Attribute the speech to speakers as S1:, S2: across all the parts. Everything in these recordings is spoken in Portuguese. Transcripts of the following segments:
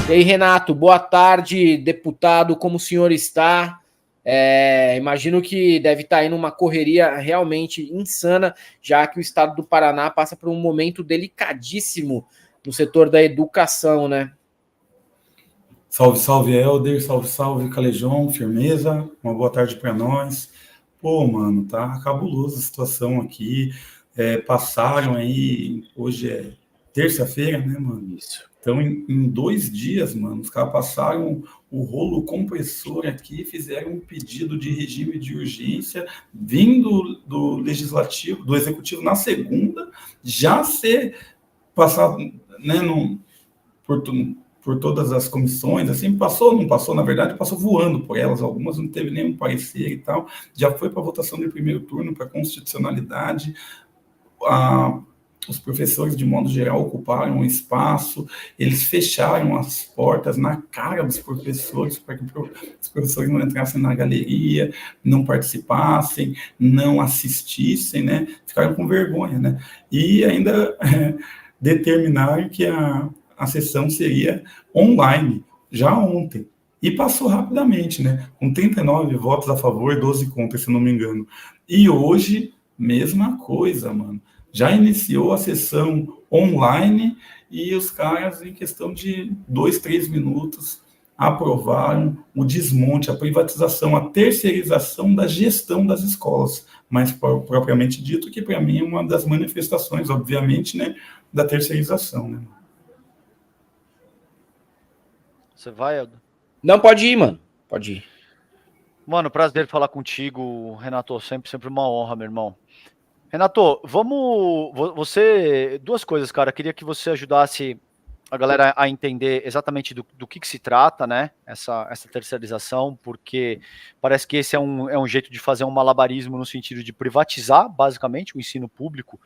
S1: E aí, Renato, boa tarde, deputado, como o senhor está? Imagino que deve estar aí numa correria realmente insana, já que o estado do Paraná passa por um momento delicadíssimo no setor da educação, né?
S2: Salve, salve, Helder, salve, salve, Calejão, firmeza, uma boa tarde para nós. Pô, mano, tá cabulosa a situação aqui. Passaram aí, hoje é terça-feira, né, mano?
S1: Isso.
S2: Então, em 2 dias, mano, os caras passaram o rolo compressor aqui, fizeram um pedido de regime de urgência, vindo do legislativo, do executivo na segunda, já ser passado, né, por, por todas as comissões, assim, passou, não passou, na verdade, passou voando por elas, algumas não teve nenhum parecer e tal, já foi para votação de primeiro turno, para constitucionalidade, os professores, de modo geral, ocuparam o espaço, eles fecharam as portas na cara dos professores, para que os professores não entrassem na galeria, não participassem, não assistissem, né? Ficaram com vergonha, né? E ainda determinaram que a sessão seria online, já ontem. E passou rapidamente, né? Com 39 votos a favor, 12 contra, se não me engano. E hoje, mesma coisa, mano. Já iniciou a sessão online e os caras, em questão de 2, 3 minutos, aprovaram o desmonte, a privatização, a terceirização da gestão das escolas, mais propriamente dito, que para mim é uma das manifestações, obviamente, né, da terceirização, né?
S3: Você vai, Eldo?
S1: Não, pode ir, mano. Pode ir.
S3: Mano, prazer falar contigo, Renato. Sempre uma honra, meu irmão. Renato, duas coisas, cara. Queria que você ajudasse a galera a entender exatamente do que se trata, né? Essa terceirização, porque parece que esse é um jeito de fazer um malabarismo no sentido de privatizar, basicamente, o ensino público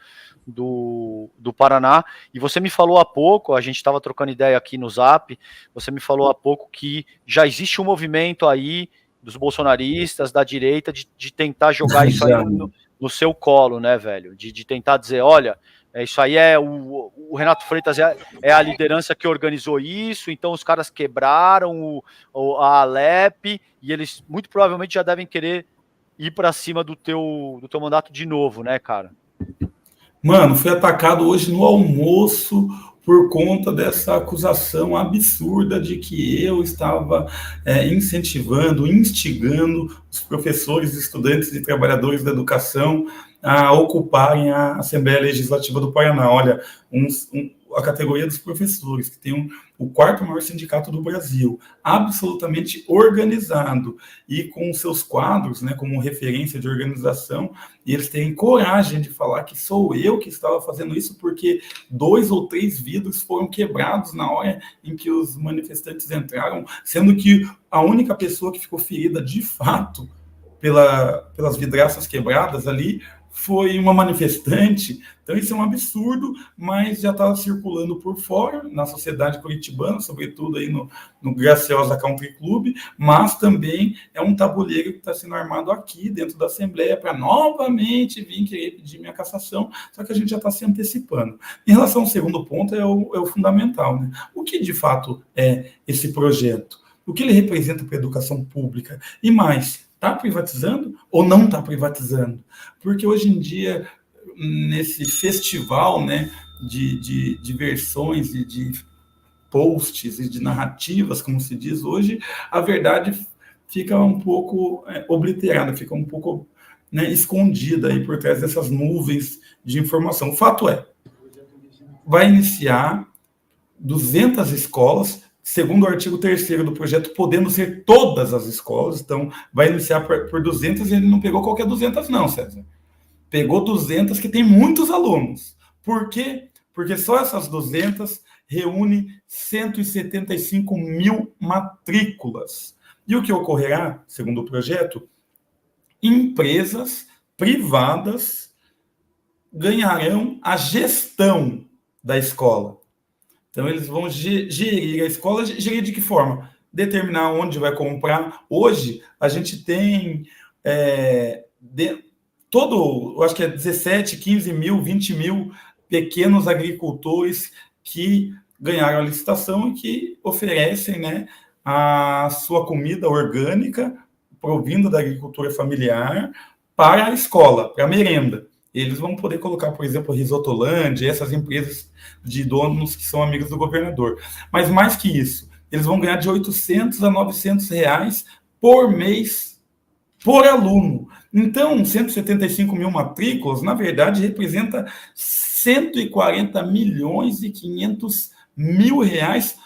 S3: do Paraná. E você me falou há pouco, a gente estava trocando ideia aqui no Zap, você me falou há pouco que já existe um movimento aí dos bolsonaristas, da direita, de tentar jogar isso aí no seu colo, né, velho? De tentar dizer, olha, isso aí o Renato Freitas é a liderança que organizou isso, então os caras quebraram a Alep e eles muito provavelmente já devem querer ir para cima do teu mandato de novo, né, cara?
S2: Mano, fui atacado hoje no almoço por conta dessa acusação absurda de que eu estava incentivando, instigando os professores, estudantes e trabalhadores da educação a ocuparem a Assembleia Legislativa do Paraná. Olha, a categoria dos professores, que tem o quarto maior sindicato do Brasil, absolutamente organizado e com seus quadros, né, como referência de organização, e eles têm coragem de falar que sou eu que estava fazendo isso porque 2 ou 3 vidros foram quebrados na hora em que os manifestantes entraram, sendo que a única pessoa que ficou ferida de fato pelas vidraças quebradas ali foi uma manifestante. Então isso é um absurdo, mas já está circulando por fora, na sociedade curitibana, sobretudo aí no Graciosa Country Club, mas também é um tabuleiro que está sendo armado aqui dentro da Assembleia para novamente vir querer pedir minha cassação, só que a gente já está se antecipando. Em relação ao segundo ponto, é o fundamental, né? O que de fato é esse projeto? O que ele representa para a educação pública? E mais, está privatizando ou não está privatizando? Porque hoje em dia, nesse festival, né, de versões e de posts e de narrativas, como se diz hoje, a verdade fica um pouco obliterada, fica um pouco, né, escondida aí por trás dessas nuvens de informação. O fato é, vai iniciar 200 escolas, segundo o artigo 3º do projeto, podendo ser todas as escolas. Então, vai iniciar por 200 e ele não pegou qualquer 200 não, César. Pegou 200 que tem muitos alunos. Por quê? Porque só essas 200 reúne 175 mil matrículas. E o que ocorrerá, segundo o projeto? Empresas privadas ganharão a gestão da escola. Então, eles vão gerir a escola. Gerir de que forma? Determinar onde vai comprar. Hoje, a gente tem eu acho que é 17, 15 mil, 20 mil pequenos agricultores que ganharam a licitação e que oferecem, né, a sua comida orgânica, provindo da agricultura familiar, para a escola, para a merenda. Eles vão poder colocar, por exemplo, Risotolândia, essas empresas de donos que são amigos do governador. Mas mais que isso, eles vão ganhar de 800 a 900 reais por mês, por aluno. Então, 175 mil matrículas, na verdade, representa 140 milhões e 500 mil reais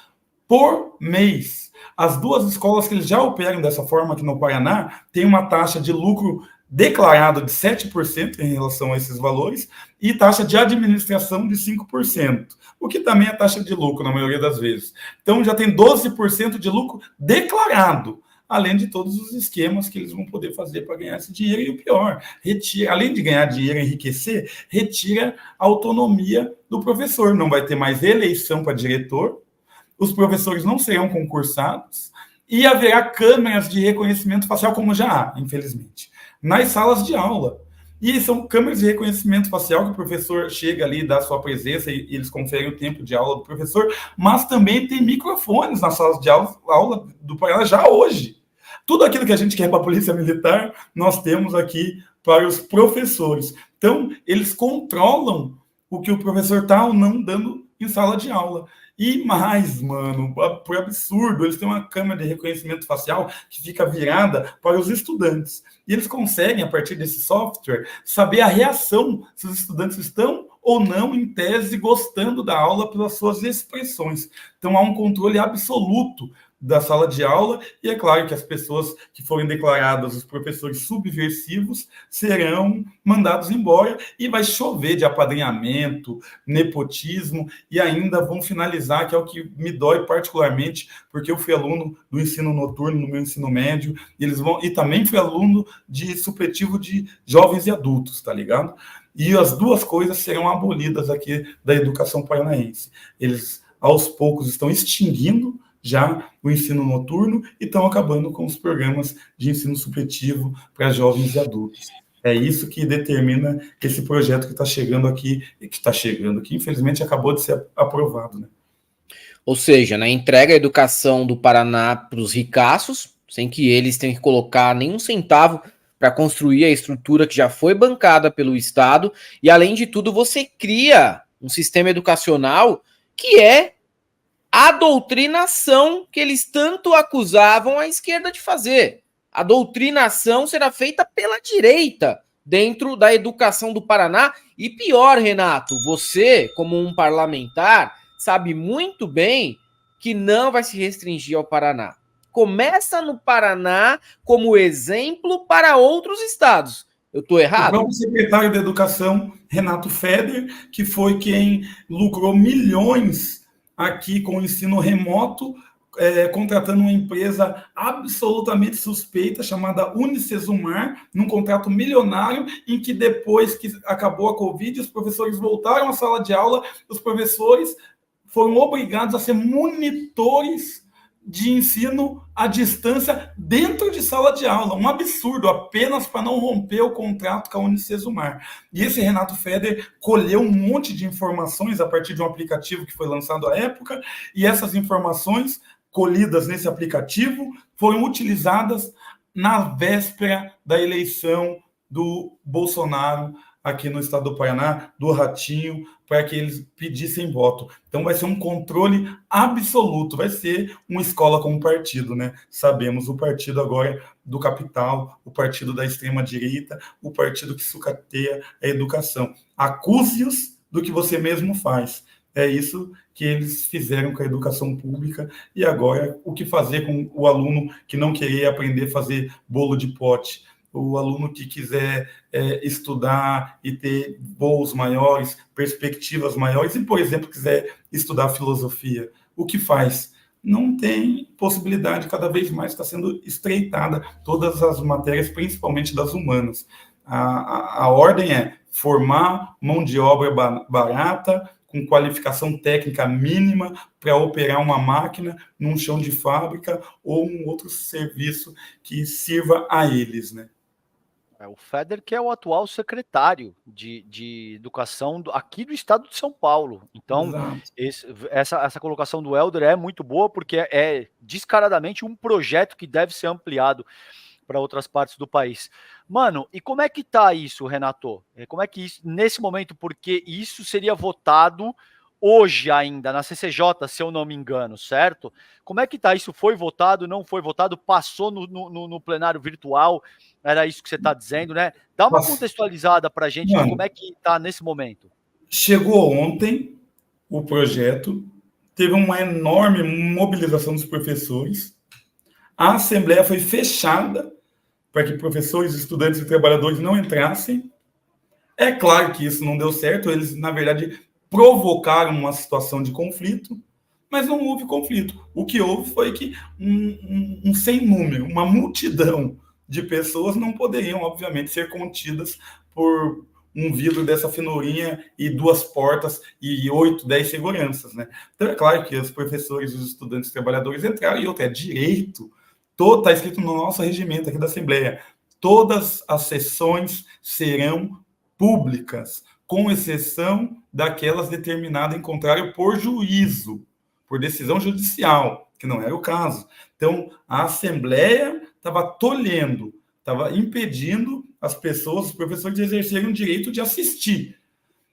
S2: por mês. As duas escolas que eles já operam dessa forma aqui no Paraná têm uma taxa de lucro declarada de 7% em relação a esses valores e taxa de administração de 5%, o que também é taxa de lucro na maioria das vezes. Então já tem 12% de lucro declarado, além de todos os esquemas que eles vão poder fazer para ganhar esse dinheiro. E o pior, retira, além de ganhar dinheiro e enriquecer, retira a autonomia do professor. Não vai ter mais eleição para diretor, os professores não serão concursados e haverá câmeras de reconhecimento facial, como já há, infelizmente, nas salas de aula. E são câmeras de reconhecimento facial que o professor chega ali, dá sua presença e eles conferem o tempo de aula do professor, mas também tem microfones nas salas de aula do Paraná já hoje. Tudo aquilo que a gente quer para a Polícia Militar, nós temos aqui para os professores. Então, eles controlam o que o professor está ou não dando em sala de aula. E mais, mano, por absurdo, eles têm uma câmera de reconhecimento facial que fica virada para os estudantes. E eles conseguem, a partir desse software, saber a reação, se os estudantes estão ou não, em tese, gostando da aula pelas suas expressões. Então, há um controle absoluto da sala de aula, e é claro que as pessoas que forem declaradas os professores subversivos serão mandados embora e vai chover de apadrinhamento, nepotismo, e ainda vão finalizar, que é o que me dói particularmente, porque eu fui aluno do ensino noturno no meu ensino médio, e também fui aluno de supletivo de jovens e adultos, tá ligado? E as duas coisas serão abolidas aqui da educação paranaense. Eles, aos poucos, estão extinguindo já o ensino noturno e estão acabando com os programas de ensino supletivo para jovens e adultos. É isso que determina esse projeto que está chegando aqui, infelizmente acabou de ser aprovado, né?
S1: Ou seja, né, entrega a educação do Paraná para os ricaços, sem que eles tenham que colocar nenhum centavo para construir a estrutura que já foi bancada pelo Estado, e além de tudo você cria um sistema educacional que é a doutrinação que eles tanto acusavam a esquerda de fazer. A doutrinação será feita pela direita dentro da educação do Paraná. E pior, Renato, você, como um parlamentar, sabe muito bem que não vai se restringir ao Paraná. Começa no Paraná como exemplo para outros estados. Eu estou errado?
S2: O próprio secretário da Educação, Renato Feder, que foi quem lucrou milhões aqui com o ensino remoto, contratando uma empresa absolutamente suspeita chamada Unicesumar, num contrato milionário, em que depois que acabou a Covid, os professores voltaram à sala de aula, os professores foram obrigados a ser monitores de ensino à distância dentro de sala de aula. Um absurdo, apenas para não romper o contrato com a Unicesumar. E esse Renato Feder colheu um monte de informações a partir de um aplicativo que foi lançado à época, e essas informações colhidas nesse aplicativo foram utilizadas na véspera da eleição do Bolsonaro aqui no estado do Paraná, do Ratinho, para que eles pedissem voto. Então vai ser um controle absoluto, vai ser uma escola com um partido, né? Sabemos, o partido agora do capital, o partido da extrema-direita, o partido que sucateia a educação. Acuse-os do que você mesmo faz. É isso que eles fizeram com a educação pública, e agora o que fazer com o aluno que não queria aprender a fazer bolo de pote, o aluno que quiser estudar e ter voos maiores, perspectivas maiores, e, por exemplo, quiser estudar filosofia, o que faz? Não tem possibilidade, cada vez mais está sendo estreitada todas as matérias, principalmente das humanas. A ordem é formar mão de obra barata, com qualificação técnica mínima para operar uma máquina num chão de fábrica ou um outro serviço que sirva a eles, né?
S3: O Feder, que é o atual secretário de educação aqui do estado de São Paulo. Então, essa colocação do Helder é muito boa, porque é descaradamente um projeto que deve ser ampliado para outras partes do país. Mano, e como é que tá isso, Renato? Como é que isso, nesse momento, porque isso seria votado hoje ainda, na CCJ, se eu não me engano, certo? Como é que tá? Isso foi votado, não foi votado, passou no plenário virtual, era isso que você está dizendo, né? Dá uma contextualizada para a gente de como é que tá nesse momento.
S2: Chegou ontem o projeto, teve uma enorme mobilização dos professores, a Assembleia foi fechada para que professores, estudantes e trabalhadores não entrassem. É claro que isso não deu certo, eles, na verdade, provocaram uma situação de conflito, mas não houve conflito. O que houve foi que um sem número, uma multidão de pessoas não poderiam, obviamente, ser contidas por um vidro dessa finurinha e 2 portas e 8, 10 seguranças, né? Então, é claro que os professores, os estudantes, os trabalhadores entraram, e outro é direito. Está escrito no nosso regimento aqui da Assembleia, todas as sessões serão públicas, com exceção daquelas determinadas em contrário por juízo, por decisão judicial, que não era o caso. Então, a Assembleia estava tolhendo, estava impedindo as pessoas, os professores, de exercerem o direito de assistir.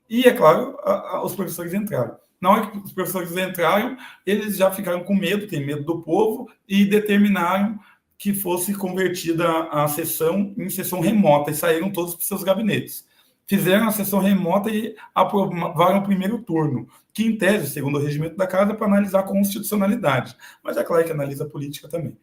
S2: E, é claro, os professores entraram. Na hora que os professores entraram, eles já ficaram com medo, tem medo do povo, e determinaram que fosse convertida a sessão em sessão remota, e saíram todos para os seus gabinetes. Fizeram a sessão remota e aprovaram o primeiro turno, que, em tese, segundo o regimento da Casa, é para analisar a constitucionalidade. Mas é claro que analisa a política também.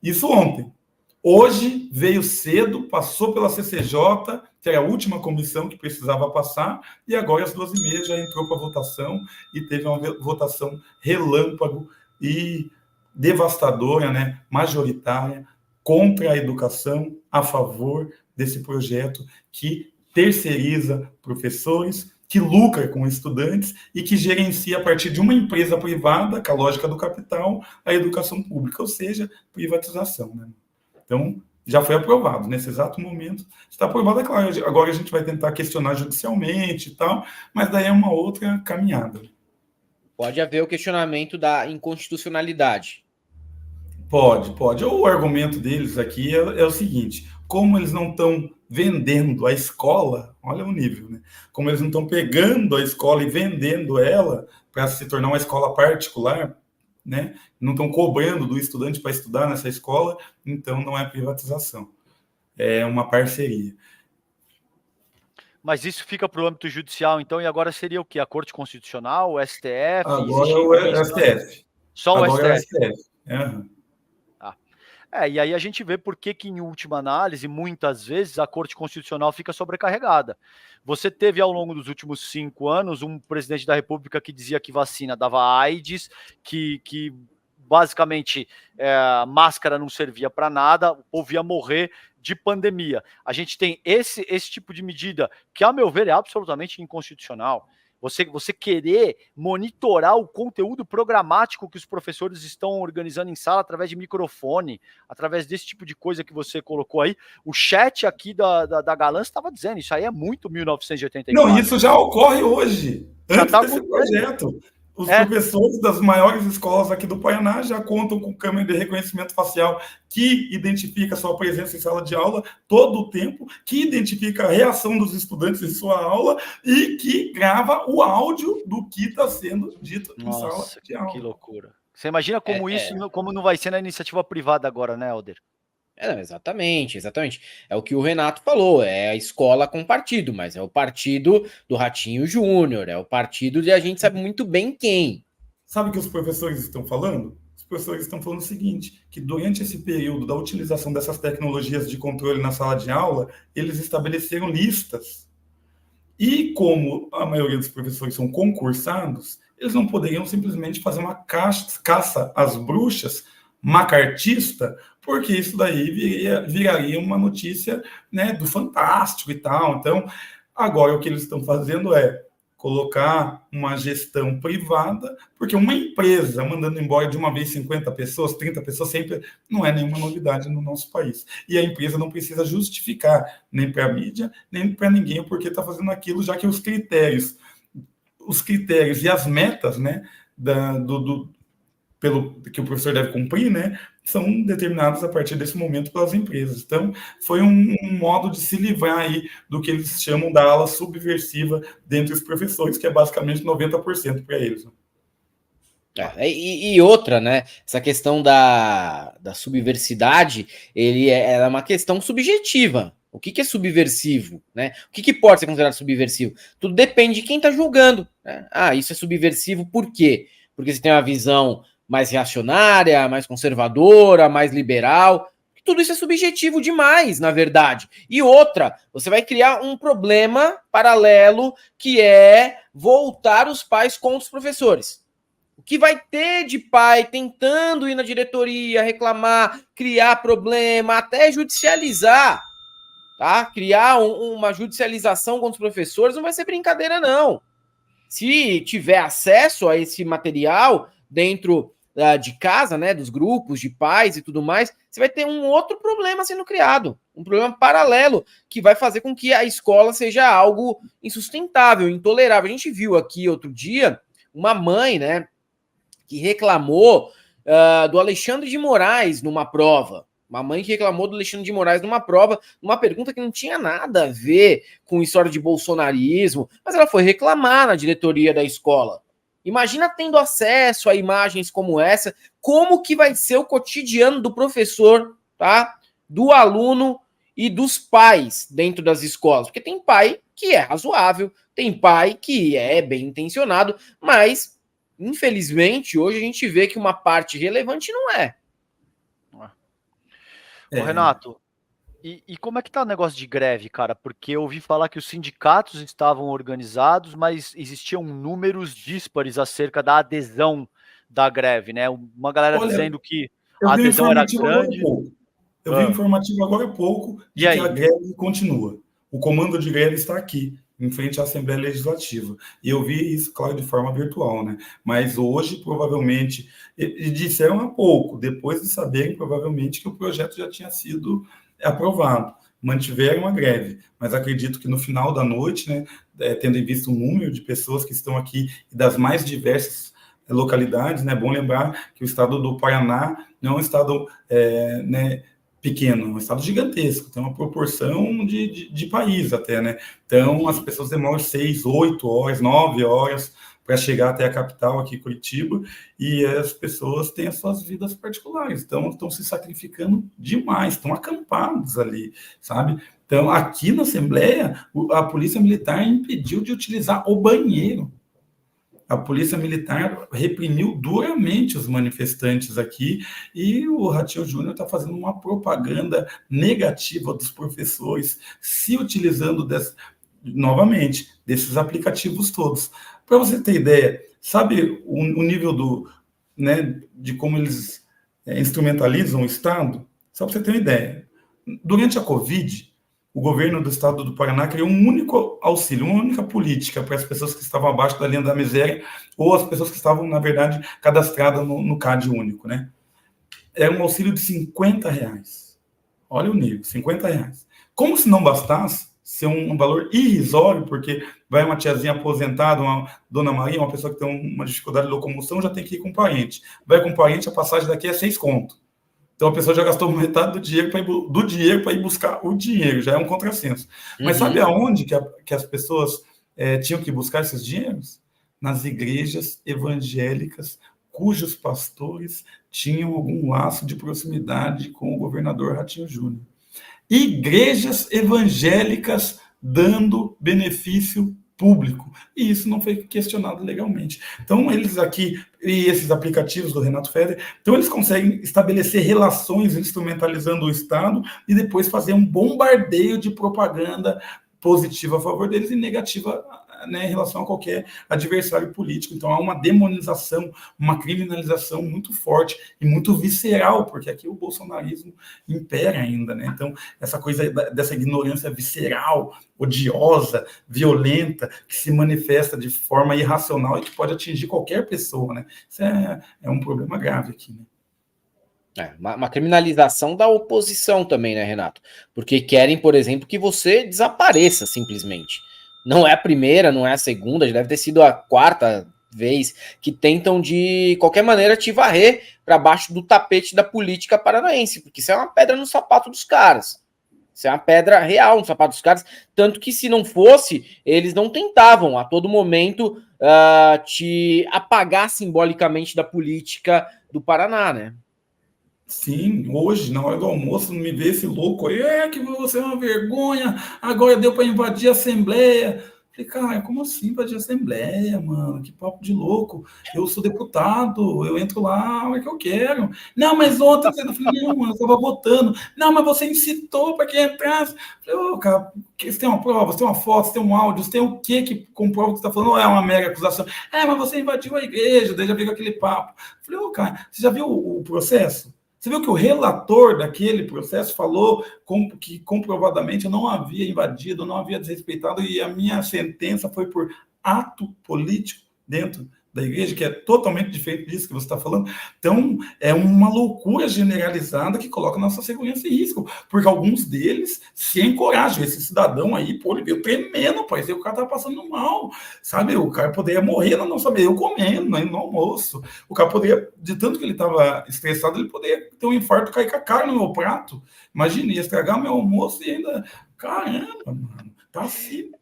S2: Isso ontem. Hoje veio cedo, passou pela CCJ, que era a última comissão que precisava passar, e agora às 12h30 já entrou para votação, e teve uma votação relâmpago e devastadora, né, majoritária, contra a educação, a favor desse projeto que terceiriza professores, que lucra com estudantes e que gerencia a partir de uma empresa privada, com a lógica do capital, a educação pública, ou seja, privatização, né? Então, já foi aprovado. Nesse exato momento, está aprovado, é claro. Agora a gente vai tentar questionar judicialmente e tal, mas daí é uma outra caminhada.
S1: Pode haver o questionamento da inconstitucionalidade.
S2: Pode. O argumento deles aqui é o seguinte: como eles não estão vendendo a escola, olha o nível, né? Como eles não estão pegando a escola e vendendo ela para se tornar uma escola particular, né? Não estão cobrando do estudante para estudar nessa escola, então não é privatização, é uma parceria.
S3: Mas isso fica para o âmbito judicial, então, e agora seria o quê? A Corte Constitucional, o STF?
S2: Agora é o STF.
S3: Só o
S2: agora
S3: STF.
S2: É o STF. Uhum.
S3: E aí a gente vê por que, em última análise, muitas vezes a Corte Constitucional fica sobrecarregada. Você teve, ao longo dos últimos 5 anos, um presidente da República que dizia que vacina dava AIDS, que basicamente máscara não servia para nada, o povo ia morrer de pandemia. A gente tem esse tipo de medida que, a meu ver, é absolutamente inconstitucional. Você querer monitorar o conteúdo programático que os professores estão organizando em sala através de microfone, através desse tipo de coisa que você colocou aí. O chat aqui da Galã estava dizendo, isso aí é muito 1984.
S2: Não, isso já ocorre hoje, antes desse projeto. Os professores das maiores escolas aqui do Paraná já contam com câmera de reconhecimento facial que identifica a sua presença em sala de aula todo o tempo, que identifica a reação dos estudantes em sua aula e que grava o áudio do que está sendo dito em sala de aula.
S3: Que loucura. Você imagina como como não vai ser na iniciativa privada agora, né, Helder?
S1: Exatamente. É o que o Renato falou, é a escola com partido, mas é o partido do Ratinho Júnior, é o partido de a gente sabe muito bem quem.
S2: Sabe o que os professores estão falando? Os professores estão falando o seguinte, que durante esse período da utilização dessas tecnologias de controle na sala de aula, eles estabeleceram listas. E como a maioria dos professores são concursados, eles não poderiam simplesmente fazer uma caça às bruxas macartista, porque isso daí viraria uma notícia, né, do Fantástico e tal. Então, agora o que eles estão fazendo é colocar uma gestão privada, porque uma empresa mandando embora de uma vez 50 pessoas, 30 pessoas, sempre não é nenhuma novidade no nosso país. E a empresa não precisa justificar nem para a mídia, nem para ninguém porque está fazendo aquilo, já que os critérios e as metas, né, pelo que o professor deve cumprir, né, são determinados a partir desse momento pelas empresas. Então, foi um modo de se livrar aí do que eles chamam da ala subversiva dentre os professores, que é basicamente 90% para eles.
S1: E outra, né? Essa questão da subversividade, ela é uma questão subjetiva. O que é subversivo, né? O que pode ser considerado subversivo? Tudo depende de quem está julgando, né? Isso é subversivo por quê? Porque você tem uma visão mais reacionária, mais conservadora, mais liberal. Tudo isso é subjetivo demais, na verdade. E outra, você vai criar um problema paralelo que é voltar os pais contra os professores. O que vai ter de pai tentando ir na diretoria, reclamar, criar problema, até judicializar, tá? Criar uma judicialização contra os professores não vai ser brincadeira, não. Se tiver acesso a esse material dentro de casa, né, dos grupos de pais e tudo mais, você vai ter um outro problema sendo criado, um problema paralelo que vai fazer com que a escola seja algo insustentável, intolerável. A gente viu aqui outro dia uma mãe, né, que reclamou do Alexandre de Moraes numa prova. Uma mãe que reclamou do Alexandre de Moraes numa prova, numa pergunta que não tinha nada a ver com história de bolsonarismo, mas ela foi reclamar na diretoria da escola. Imagina tendo acesso a imagens como essa, como que vai ser o cotidiano do professor, tá? Do aluno e dos pais dentro das escolas. Porque tem pai que é razoável, tem pai que é bem intencionado, mas, infelizmente, hoje a gente vê que uma parte relevante não é.
S3: Ô, Renato, e como é que tá o negócio de greve, cara? Porque eu ouvi falar que os sindicatos estavam organizados, mas existiam números díspares acerca da adesão da greve, né? Uma galera dizendo que a adesão era grande.
S2: Eu vi informativo agora há pouco de que a greve continua. O comando de greve está aqui, em frente à Assembleia Legislativa. E eu vi isso, claro, de forma virtual, né? Mas hoje, provavelmente, e disseram há pouco, depois de saberem, provavelmente, que o projeto já tinha sido aprovado. Mantiveram a greve, mas acredito que no final da noite, né, tendo em vista o número de pessoas que estão aqui e das mais diversas localidades, né, é bom lembrar que o estado do Paraná não é um estado né, pequeno, é um estado gigantesco, tem uma proporção de país até, né? Então, as pessoas demoram 6, 8 horas, 9 horas para chegar até a capital, aqui, Curitiba, e as pessoas têm as suas vidas particulares, então estão se sacrificando demais, estão acampados ali, sabe? Então, aqui na Assembleia, a Polícia Militar impediu de utilizar o banheiro. A Polícia Militar reprimiu duramente os manifestantes aqui e o Ratinho Júnior está fazendo uma propaganda negativa dos professores, se utilizando novamente desses aplicativos todos. Para você ter ideia, sabe o nível né, de como eles instrumentalizam o Estado? Só para você ter uma ideia. Durante a Covid, o governo do estado do Paraná criou um único auxílio, uma única política para as pessoas que estavam abaixo da linha da miséria ou as pessoas que estavam, na verdade, cadastradas no CAD único, né? Era um auxílio de R$50. Olha o nível, R$50. Como se não bastasse ser um valor irrisório, porque vai uma tiazinha aposentada, uma dona Maria, uma pessoa que tem uma dificuldade de locomoção, já tem que ir com parente. Vai com parente, a passagem daqui é 6 conto. Então a pessoa já gastou metade do dinheiro para ir buscar o dinheiro, já é um contrassenso. Mas sabe aonde que as pessoas tinham que buscar esses dinheiros? Nas igrejas evangélicas, cujos pastores tinham algum laço de proximidade com o governador Ratinho Júnior. Igrejas evangélicas dando benefício público. E isso não foi questionado legalmente. Então, eles aqui, e esses aplicativos do Renato Feder, então eles conseguem estabelecer relações instrumentalizando o Estado e depois fazer um bombardeio de propaganda positiva a favor deles e negativa né, em relação a qualquer adversário político. Então há uma demonização, uma criminalização muito forte e muito visceral, porque aqui o bolsonarismo impera ainda, né? Então essa coisa dessa ignorância visceral, odiosa, violenta, que se manifesta de forma irracional e que pode atingir qualquer pessoa, né? Isso é um problema grave aqui, né?
S1: Uma criminalização da oposição também, né, Renato? Porque querem, por exemplo, que você desapareça simplesmente. Não é a primeira, não é a segunda, já deve ter sido a quarta vez que tentam de qualquer maneira te varrer para baixo do tapete da política paranaense, porque isso é uma pedra no sapato dos caras. Isso é uma pedra real no sapato dos caras, tanto que se não fosse, eles não tentavam a todo momento te apagar simbolicamente da política do Paraná, né?
S2: Sim, hoje, na hora do almoço, não me vê esse louco aí, que você é uma vergonha, agora deu para invadir a Assembleia. Falei, cara, como assim invadir a Assembleia, mano? Que papo de louco. Eu sou deputado, eu entro lá a hora que eu quero. Não, mas ontem você... Falei, não, eu estava votando. Não, mas você incitou para que entrasse. Falei, ô, cara, você tem uma prova, você tem uma foto, você tem um áudio, você tem o que comprova o que você está falando? Não é uma mera acusação. Mas você invadiu a igreja, daí já veio aquele papo. Falei, ô, cara, você já viu o processo? Você viu que o relator daquele processo falou que comprovadamente eu não havia invadido, não havia desrespeitado, e a minha sentença foi por ato político dentro da igreja, que é totalmente diferente disso que você está falando. Então, é uma loucura generalizada que coloca a nossa segurança em risco, porque alguns deles se encorajam. Esse cidadão aí, pô, ele veio tremendo, parecia que o cara estava passando mal, sabe? O cara poderia morrer na nossa mesa, eu comendo, né, no almoço. O cara poderia, de tanto que ele estava estressado, ele poderia ter um infarto, cair com a cara no meu prato. Imagina, ia estragar meu almoço e ainda... Caramba, mano, tá assim...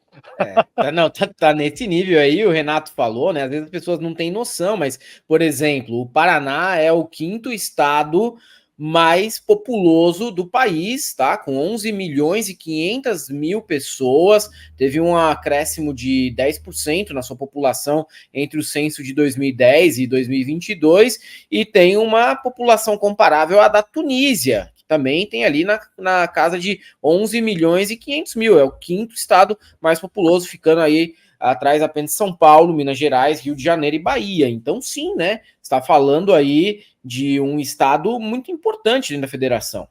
S1: Tá nesse nível aí, o Renato falou, né? Às vezes as pessoas não têm noção, mas, por exemplo, o Paraná é o quinto estado mais populoso do país, tá? Com 11 milhões e 500 mil pessoas, teve um acréscimo de 10% na sua população entre o censo de 2010 e 2022, e tem uma população comparável à da Tunísia, também tem ali na casa de 11 milhões e 500 mil. É o quinto estado mais populoso, ficando aí atrás apenas de São Paulo, Minas Gerais, Rio de Janeiro e Bahia. Então, sim, né? Está falando aí de um estado muito importante dentro da federação.